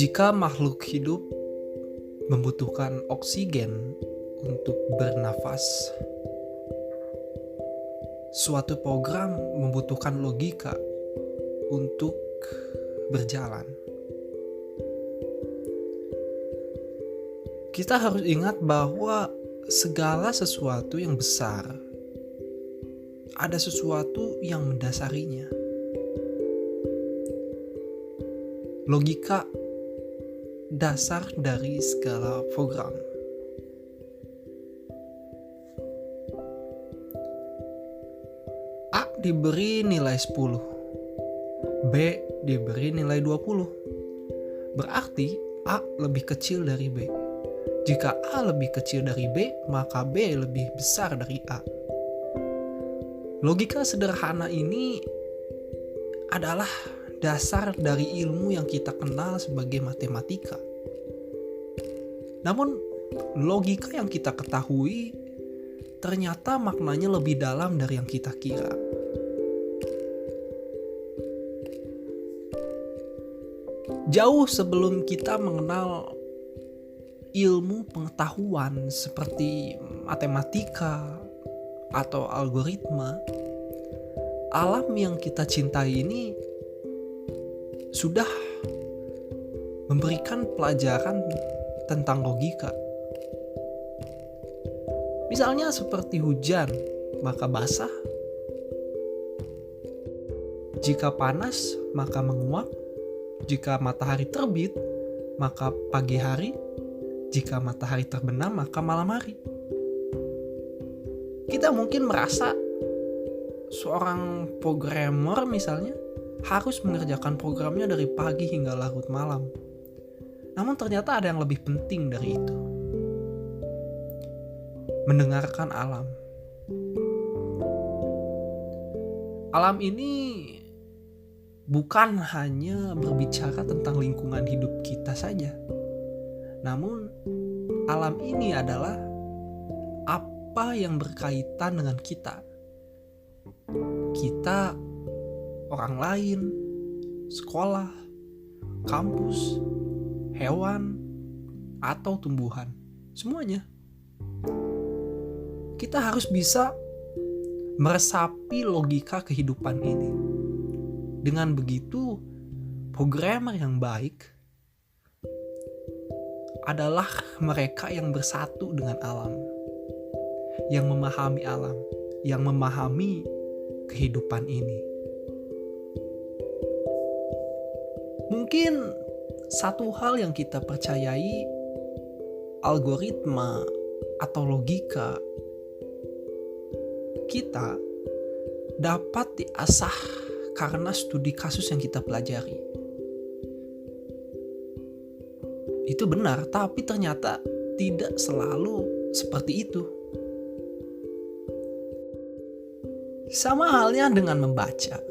Jika makhluk hidup membutuhkan oksigen untuk bernafas, suatu program membutuhkan logika untuk berjalan. Kita harus ingat bahwa segala sesuatu yang besar ada sesuatu yang mendasarinya. Logika dasar dari segala program. A diberi nilai 10, B diberi nilai 20. Berarti A lebih kecil dari B. Jika A lebih kecil dari B, maka B lebih besar dari A. Logika sederhana ini adalah dasar dari ilmu yang kita kenal sebagai matematika. Namun, logika yang kita ketahui ternyata maknanya lebih dalam dari yang kita kira. Jauh sebelum kita mengenal ilmu pengetahuan seperti matematika atau algoritma, alam yang kita cintai ini sudah memberikan pelajaran tentang logika. Misalnya seperti hujan, maka basah. Jika panas, maka menguap. Jika matahari terbit, maka pagi hari. Jika matahari terbenam, maka malam hari. Kita mungkin merasa seorang programmer misalnya harus mengerjakan programnya dari pagi hingga larut malam. Namun ternyata ada yang lebih penting dari itu. Mendengarkan alam. Alam ini bukan hanya berbicara tentang lingkungan hidup kita saja. Namun alam ini adalah apa yang berkaitan dengan kita. Kita, orang lain, sekolah, kampus, hewan, atau tumbuhan. Semuanya. Kita harus bisa meresapi logika kehidupan ini. Dengan begitu, programmer yang baik adalah mereka yang bersatu dengan alam, yang memahami alam, yang memahami kehidupan ini. Mungkin satu hal yang kita percayai, algoritma atau logika kita dapat diasah karena studi kasus yang kita pelajari. Itu benar, tapi ternyata tidak selalu seperti itu. Sama halnya dengan membaca.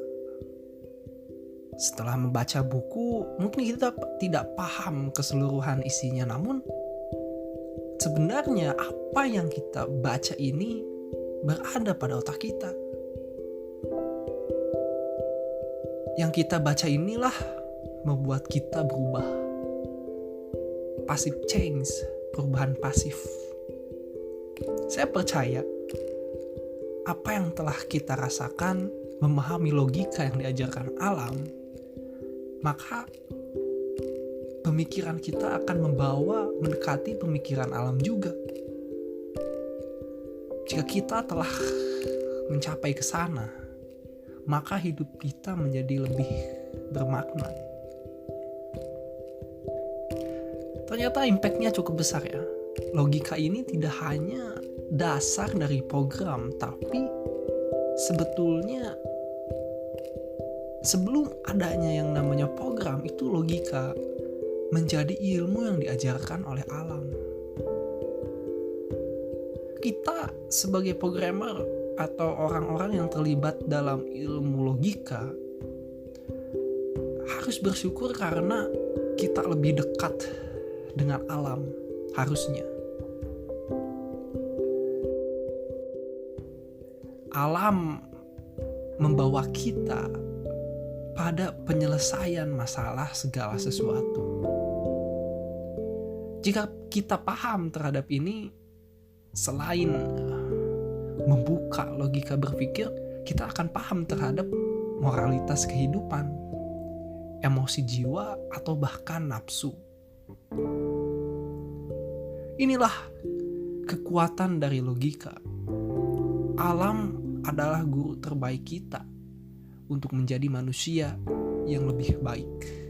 Setelah membaca buku, mungkin kita tidak paham keseluruhan isinya, namun sebenarnya apa yang kita baca ini berada pada otak kita. Yang kita baca inilah membuat kita berubah. Passive change, perubahan pasif. Saya percaya apa yang telah kita rasakan, memahami logika yang diajarkan alam, maka pemikiran kita akan mendekati pemikiran alam juga. Jika kita telah mencapai ke sana, maka hidup kita menjadi lebih bermakna. Ternyata impact-nya cukup besar ya. Logika ini tidak hanya dasar dari program, tapi sebetulnya sebelum adanya yang namanya program, itu logika menjadi ilmu yang diajarkan oleh alam. Kita sebagai programmer atau orang-orang yang terlibat dalam ilmu logika harus bersyukur karena kita lebih dekat dengan alam, harusnya. Alam membawa kita pada penyelesaian masalah segala sesuatu. Jika kita paham terhadap ini, selain membuka logika berpikir, kita akan paham terhadap moralitas kehidupan, emosi jiwa, atau bahkan nafsu. Inilah kekuatan dari logika. Alam adalah guru terbaik kita untuk menjadi manusia yang lebih baik.